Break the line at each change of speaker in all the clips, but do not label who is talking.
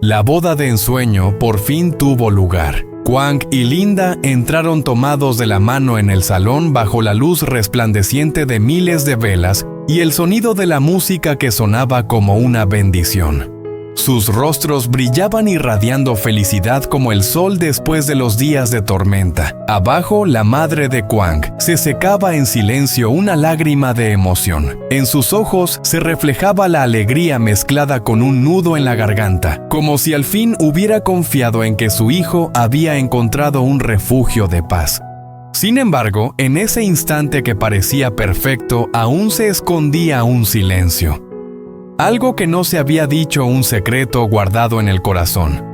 La boda de ensueño por fin tuvo lugar. Kwang y Linda entraron tomados de la mano en el salón bajo la luz resplandeciente de miles de velas y el sonido de la música que sonaba como una bendición. Sus rostros brillaban irradiando felicidad como el sol después de los días de tormenta. Abajo, la madre de Kwang se secaba en silencio una lágrima de emoción. En sus ojos se reflejaba la alegría mezclada con un nudo en la garganta, como si al fin hubiera confiado en que su hijo había encontrado un refugio de paz. Sin embargo, en ese instante que parecía perfecto, aún se escondía un silencio. Algo que no se había dicho, un secreto guardado en el corazón.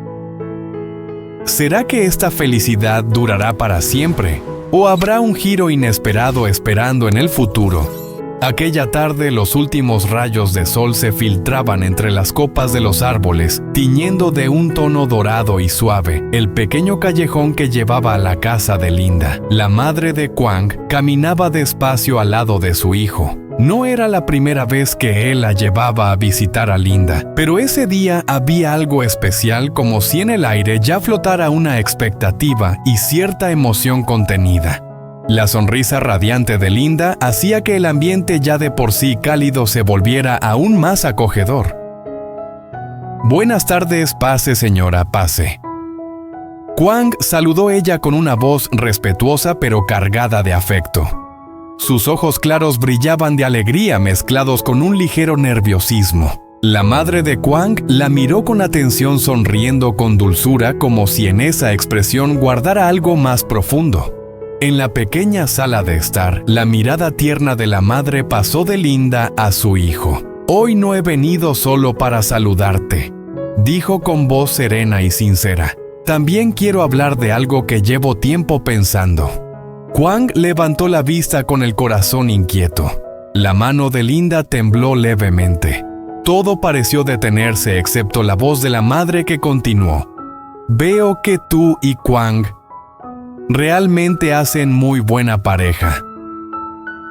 ¿Será que esta felicidad durará para siempre? ¿O habrá un giro inesperado esperando en el futuro? Aquella tarde los últimos rayos de sol se filtraban entre las copas de los árboles, tiñendo de un tono dorado y suave el pequeño callejón que llevaba a la casa de Linda. La madre de Kwang caminaba despacio al lado de su hijo. No era la primera vez que él la llevaba a visitar a Linda, pero ese día había algo especial, como si en el aire ya flotara una expectativa y cierta emoción contenida. La sonrisa radiante de Linda hacía que el ambiente ya de por sí cálido se volviera aún más acogedor. «Buenas tardes, pase señora, pase». Kwang saludó ella con una voz respetuosa pero cargada de afecto. Sus ojos claros brillaban de alegría mezclados con un ligero nerviosismo. La madre de Kwang la miró con atención, sonriendo con dulzura, como si en esa expresión guardara algo más profundo. En la pequeña sala de estar, la mirada tierna de la madre pasó de Linda a su hijo. «Hoy no he venido solo para saludarte», dijo con voz serena y sincera. «También quiero hablar de algo que llevo tiempo pensando». Kwang levantó la vista con el corazón inquieto. La mano de Linda tembló levemente. Todo pareció detenerse excepto la voz de la madre que continuó. «Veo que tú y Kwang realmente hacen muy buena pareja.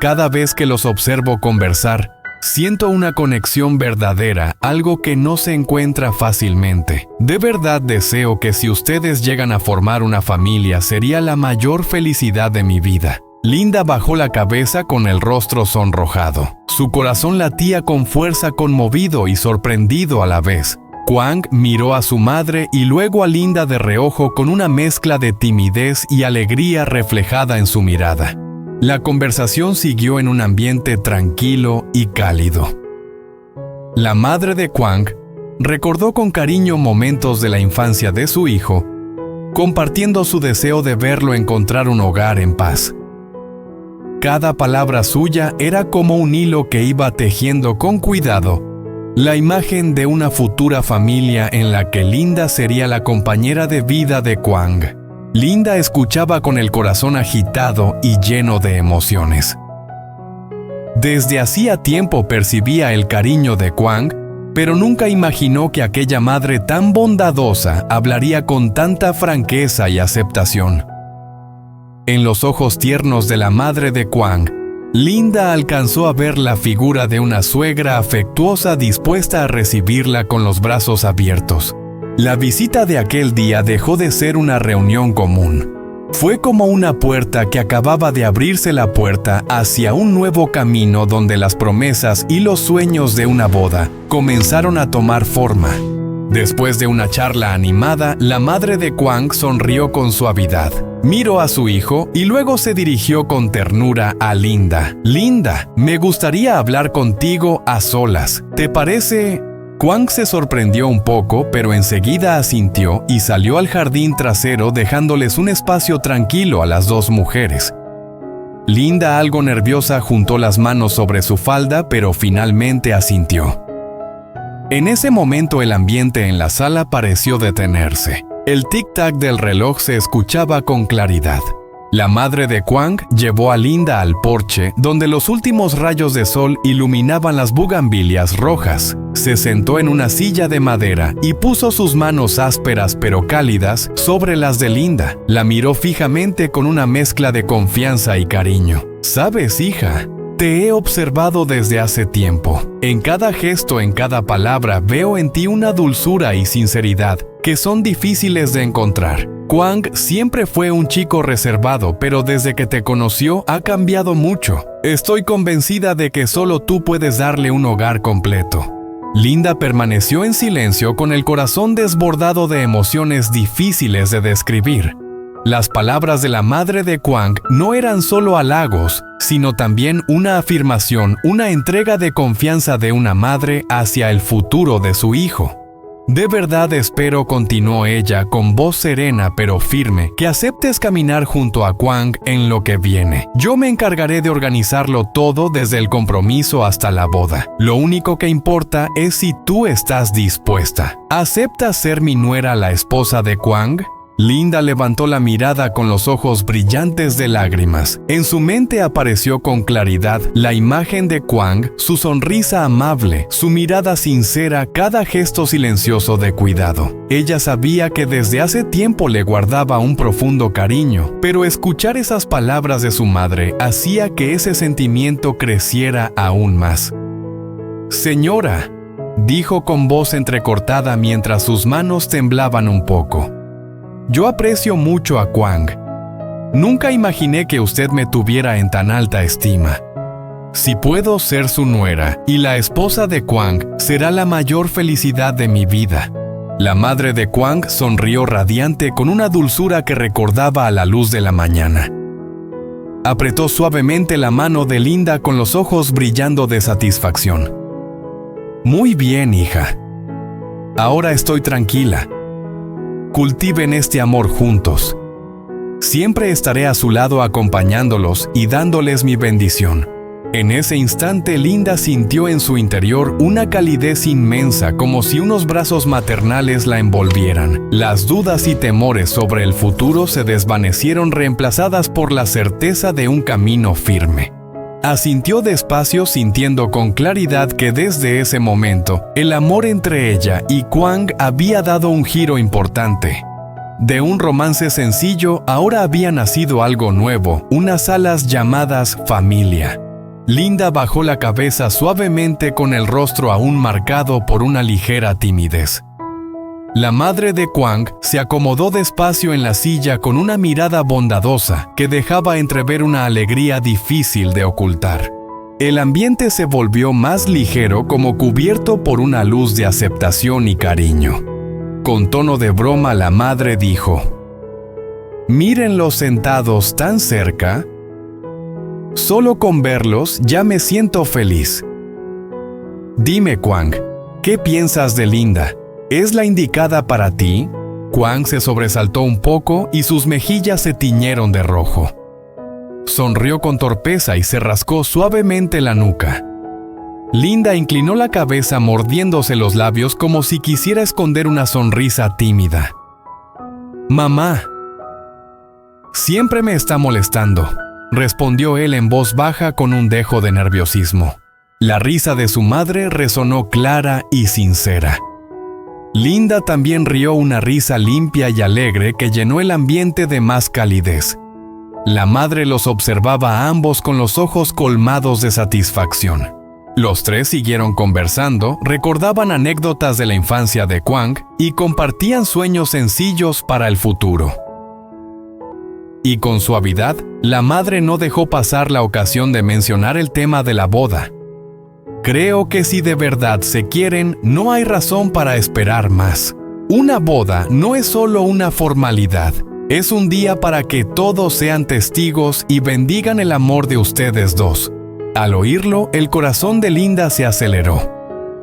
Cada vez que los observo conversar, siento una conexión verdadera, algo que no se encuentra fácilmente. De verdad deseo que si ustedes llegan a formar una familia, sería la mayor felicidad de mi vida». Linda bajó la cabeza con el rostro sonrojado. Su corazón latía con fuerza, conmovido y sorprendido a la vez. Kwang miró a su madre y luego a Linda de reojo con una mezcla de timidez y alegría reflejada en su mirada. La conversación siguió en un ambiente tranquilo y cálido. La madre de Kwang recordó con cariño momentos de la infancia de su hijo, compartiendo su deseo de verlo encontrar un hogar en paz. Cada palabra suya era como un hilo que iba tejiendo con cuidado la imagen de una futura familia en la que Linda sería la compañera de vida de Kwang. Linda escuchaba con el corazón agitado y lleno de emociones. Desde hacía tiempo percibía el cariño de Kwang, pero nunca imaginó que aquella madre tan bondadosa hablaría con tanta franqueza y aceptación. En los ojos tiernos de la madre de Kwang, Linda alcanzó a ver la figura de una suegra afectuosa dispuesta a recibirla con los brazos abiertos. La visita de aquel día dejó de ser una reunión común. Fue como una puerta que acababa de abrirse, la puerta hacia un nuevo camino donde las promesas y los sueños de una boda comenzaron a tomar forma. Después de una charla animada, la madre de Kwang sonrió con suavidad. Miró a su hijo y luego se dirigió con ternura a Linda. «Linda, me gustaría hablar contigo a solas. ¿Te parece?» Kwang se sorprendió un poco, pero enseguida asintió y salió al jardín trasero, dejándoles un espacio tranquilo a las dos mujeres. Linda, algo nerviosa, juntó las manos sobre su falda, pero finalmente asintió. En ese momento el ambiente en la sala pareció detenerse. El tic-tac del reloj se escuchaba con claridad. La madre de Kwang llevó a Linda al porche, donde los últimos rayos de sol iluminaban las bugambilias rojas. Se sentó en una silla de madera y puso sus manos ásperas pero cálidas sobre las de Linda. La miró fijamente con una mezcla de confianza y cariño. «¿Sabes, hija? Te he observado desde hace tiempo. En cada gesto, en cada palabra, veo en ti una dulzura y sinceridad que son difíciles de encontrar. Kwang siempre fue un chico reservado, pero desde que te conoció ha cambiado mucho. Estoy convencida de que solo tú puedes darle un hogar completo. Linda permaneció en silencio con el corazón desbordado de emociones difíciles de describir. Las palabras de la madre de Kwang no eran solo halagos, sino también una afirmación, una entrega de confianza de una madre hacia el futuro de su hijo. De verdad espero, continuó ella con voz serena pero firme, que aceptes caminar junto a Kwang en lo que viene. Yo me encargaré de organizarlo todo desde el compromiso hasta la boda. Lo único que importa es si tú estás dispuesta. ¿Aceptas ser mi nuera, la esposa de Kwang? Linda levantó la mirada con los ojos brillantes de lágrimas. En su mente apareció con claridad la imagen de Kwang, su sonrisa amable, su mirada sincera, cada gesto silencioso de cuidado. Ella sabía que desde hace tiempo le guardaba un profundo cariño, pero escuchar esas palabras de su madre hacía que ese sentimiento creciera aún más. «Señora», dijo con voz entrecortada mientras sus manos temblaban un poco. «Yo aprecio mucho a Kwang. Nunca imaginé que usted me tuviera en tan alta estima. Si puedo ser su nuera y la esposa de Kwang, será la mayor felicidad de mi vida». La madre de Kwang sonrió radiante con una dulzura que recordaba a la luz de la mañana. Apretó suavemente la mano de Linda con los ojos brillando de satisfacción. «Muy bien, hija. Ahora estoy tranquila. Cultiven este amor juntos. Siempre estaré a su lado acompañándolos y dándoles mi bendición». En ese instante, Linda sintió en su interior una calidez inmensa, como si unos brazos maternales la envolvieran. Las dudas y temores sobre el futuro se desvanecieron, reemplazadas por la certeza de un camino firme. Asintió despacio, sintiendo con claridad que desde ese momento, el amor entre ella y Kwang había dado un giro importante. De un romance sencillo, ahora había nacido algo nuevo, unas alas llamadas familia. Linda bajó la cabeza suavemente, con el rostro aún marcado por una ligera timidez. La madre de Kwang se acomodó despacio en la silla con una mirada bondadosa que dejaba entrever una alegría difícil de ocultar. El ambiente se volvió más ligero, como cubierto por una luz de aceptación y cariño. Con tono de broma, la madre dijo: «Mírenlos sentados tan cerca. Solo con verlos ya me siento feliz. Dime, Kwang, ¿qué piensas de Linda? ¿Es la indicada para ti?» Kwang se sobresaltó un poco y sus mejillas se tiñeron de rojo. Sonrió con torpeza y se rascó suavemente la nuca. Linda inclinó la cabeza, mordiéndose los labios como si quisiera esconder una sonrisa tímida. «Mamá, siempre me está molestando», respondió él en voz baja con un dejo de nerviosismo. La risa de su madre resonó clara y sincera. Linda también rió, una risa limpia y alegre que llenó el ambiente de más calidez. La madre los observaba a ambos con los ojos colmados de satisfacción. Los tres siguieron conversando, recordaban anécdotas de la infancia de Kwang y compartían sueños sencillos para el futuro. Y con suavidad, la madre no dejó pasar la ocasión de mencionar el tema de la boda. «Creo que si de verdad se quieren, no hay razón para esperar más. Una boda no es solo una formalidad, es un día para que todos sean testigos y bendigan el amor de ustedes dos». Al oírlo, el corazón de Linda se aceleró.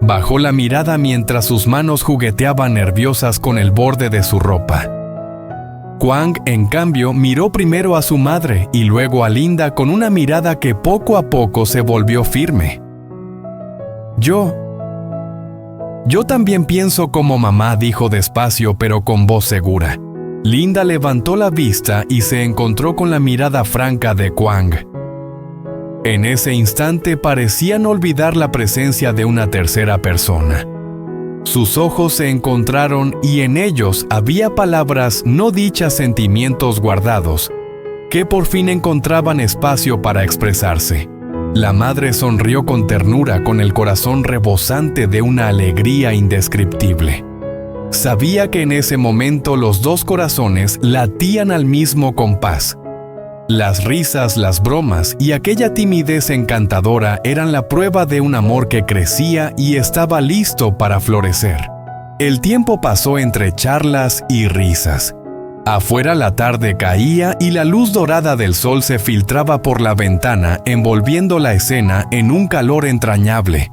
Bajó la mirada mientras sus manos jugueteaban nerviosas con el borde de su ropa. Kwang, en cambio, miró primero a su madre y luego a Linda con una mirada que poco a poco se volvió firme. Yo también pienso como mamá», dijo despacio pero con voz segura. Linda levantó la vista y se encontró con la mirada franca de Kwang. En ese instante parecían olvidar la presencia de una tercera persona. Sus ojos se encontraron y en ellos había palabras no dichas, sentimientos guardados, que por fin encontraban espacio para expresarse. La madre sonrió con ternura, con el corazón rebosante de una alegría indescriptible. Sabía que en ese momento los dos corazones latían al mismo compás. Las risas, las bromas y aquella timidez encantadora eran la prueba de un amor que crecía y estaba listo para florecer. El tiempo pasó entre charlas y risas. Afuera la tarde caía y la luz dorada del sol se filtraba por la ventana, envolviendo la escena en un calor entrañable.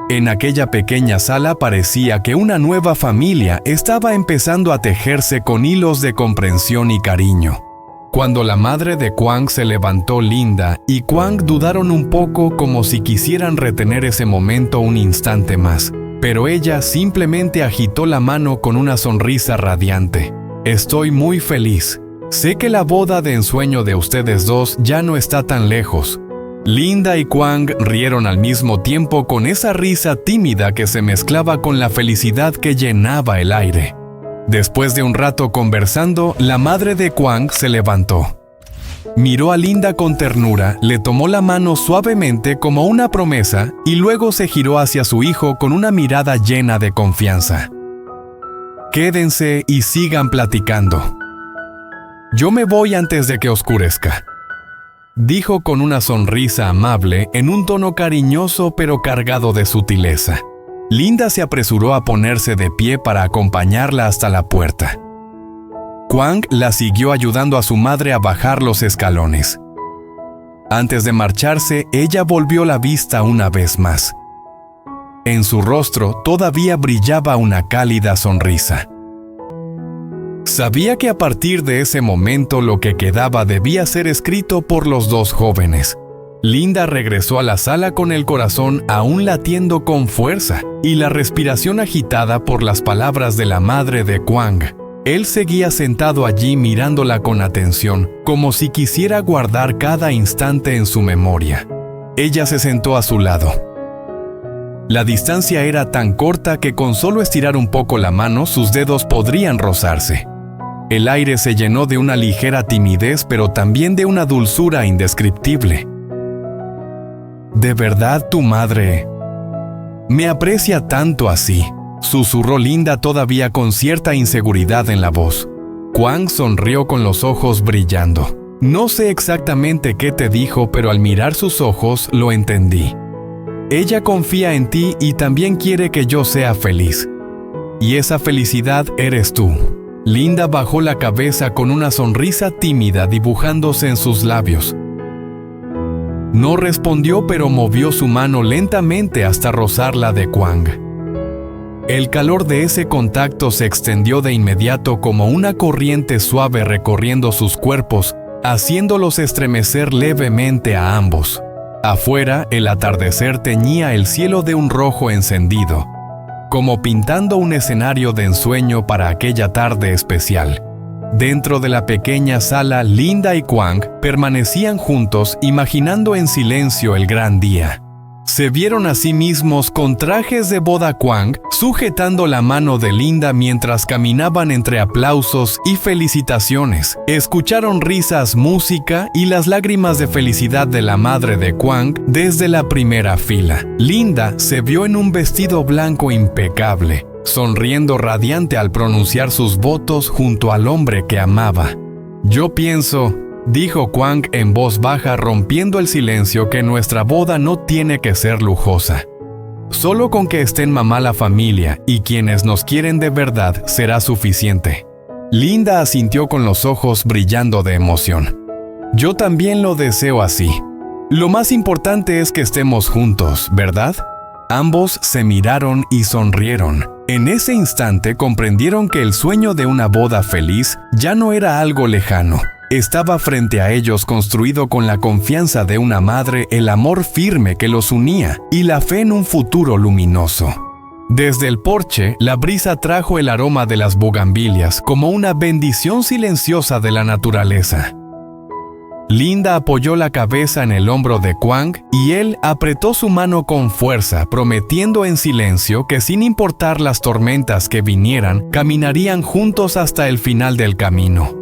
En aquella pequeña sala parecía que una nueva familia estaba empezando a tejerse con hilos de comprensión y cariño. Cuando la madre de Kwang se levantó, Linda y Kwang dudaron un poco, como si quisieran retener ese momento un instante más. Pero ella simplemente agitó la mano con una sonrisa radiante. «Estoy muy feliz. Sé que la boda de ensueño de ustedes dos ya no está tan lejos». Linda y Kwang rieron al mismo tiempo, con esa risa tímida que se mezclaba con la felicidad que llenaba el aire. Después de un rato conversando, la madre de Kwang se levantó. Miró a Linda con ternura, le tomó la mano suavemente como una promesa y luego se giró hacia su hijo con una mirada llena de confianza. «Quédense y sigan platicando. Yo me voy antes de que oscurezca», dijo con una sonrisa amable en un tono cariñoso pero cargado de sutileza. Linda se apresuró a ponerse de pie para acompañarla hasta la puerta. Kwang la siguió ayudando a su madre a bajar los escalones. Antes de marcharse, ella volvió la vista una vez más. En su rostro todavía brillaba una cálida sonrisa. Sabía que a partir de ese momento lo que quedaba debía ser escrito por los dos jóvenes. Linda regresó a la sala con el corazón aún latiendo con fuerza y la respiración agitada por las palabras de la madre de Kwang. Él seguía sentado allí mirándola con atención, como si quisiera guardar cada instante en su memoria. Ella se sentó a su lado. La distancia era tan corta que con solo estirar un poco la mano sus dedos podrían rozarse. El aire se llenó de una ligera timidez, pero también de una dulzura indescriptible. «¿De verdad tu madre me aprecia tanto así?», susurró Linda todavía con cierta inseguridad en la voz. Kwang sonrió con los ojos brillando. «No sé exactamente qué te dijo, pero al mirar sus ojos lo entendí. Ella confía en ti y también quiere que yo sea feliz. Y esa felicidad eres tú». Linda bajó la cabeza con una sonrisa tímida dibujándose en sus labios. No respondió, pero movió su mano lentamente hasta rozar la de Kwang. El calor de ese contacto se extendió de inmediato como una corriente suave recorriendo sus cuerpos, haciéndolos estremecer levemente a ambos. Afuera, el atardecer teñía el cielo de un rojo encendido, como pintando un escenario de ensueño para aquella tarde especial. Dentro de la pequeña sala, Linda y Kwang permanecían juntos, imaginando en silencio el gran día. Se vieron a sí mismos con trajes de boda. Kwang sujetando la mano de Linda mientras caminaban entre aplausos y felicitaciones. Escucharon risas, música y las lágrimas de felicidad de la madre de Kwang desde la primera fila. Linda se vio en un vestido blanco impecable, sonriendo radiante al pronunciar sus votos junto al hombre que amaba. «Yo pienso», dijo Kwang en voz baja, rompiendo el silencio, «que nuestra boda no tiene que ser lujosa. Solo con que estén mamá, la familia y quienes nos quieren de verdad será suficiente». Linda asintió con los ojos brillando de emoción. «Yo también lo deseo así. Lo más importante es que estemos juntos, ¿verdad?». Ambos se miraron y sonrieron. En ese instante comprendieron que el sueño de una boda feliz ya no era algo lejano. Estaba frente a ellos, construido con la confianza de una madre, el amor firme que los unía y la fe en un futuro luminoso. Desde el porche, la brisa trajo el aroma de las bugambilias como una bendición silenciosa de la naturaleza. Linda apoyó la cabeza en el hombro de Kwang y él apretó su mano con fuerza, prometiendo en silencio que sin importar las tormentas que vinieran, caminarían juntos hasta el final del camino.